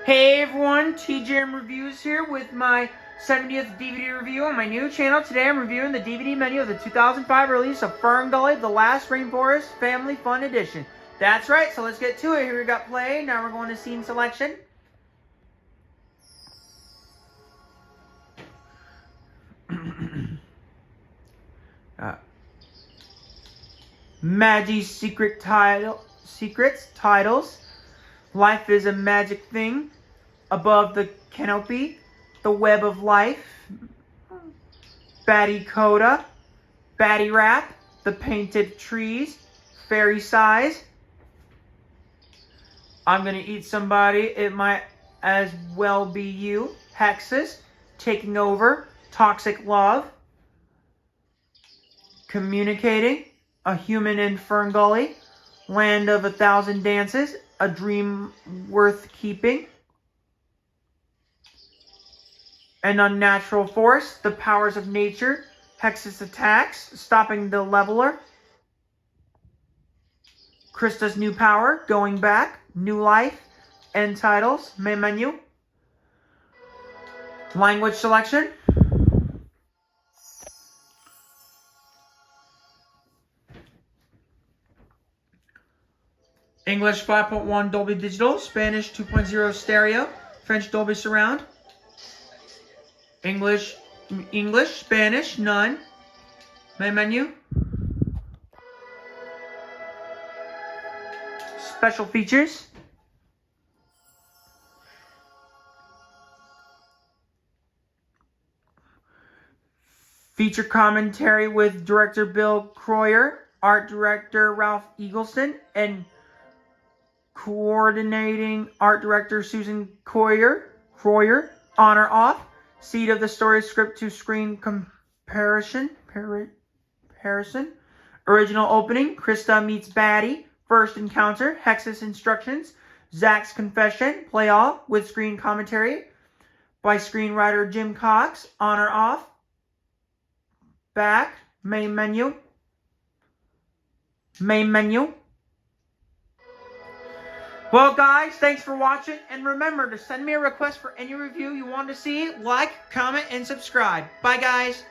Hey everyone, TJM Reviews here with my 70th DVD review on my new channel. Today I'm reviewing the DVD menu of the 2005 release of FernGully, The Last Rainforest Family Fun Edition. That's right, so let's get to it. Here we got play, now we're going to scene selection. Maggie's Secrets, titles. Life is a magic thing. Above the canopy, the web of life. Batty Coda, Batty Rap, the painted trees, fairy size. I'm gonna eat somebody, it might as well be you. Hexes, taking over, toxic love. Communicating, a human in FernGully, land of 1,000 dances, a dream worth keeping. An unnatural force, the powers of nature, Hex's attacks, stopping the leveler. Krista's new power, going back, new life, end titles, main menu. Language selection. English 5.1 Dolby Digital, Spanish 2.0 Stereo, French Dolby Surround. English, Spanish, none. Main menu. Special features. Feature commentary with director Bill Croyer, art director Ralph Eagleston, and coordinating art director Susan Croyer. On or off. Seed of the story, script to screen comparison. Original opening, Krista meets Batty. First encounter, Hex's instructions. Zach's confession, play all, with screen commentary by screenwriter Jim Cox. On or off. Back, main menu. Well, guys, thanks for watching, and remember to send me a request for any review you want to see. Like, comment, and subscribe. Bye, guys.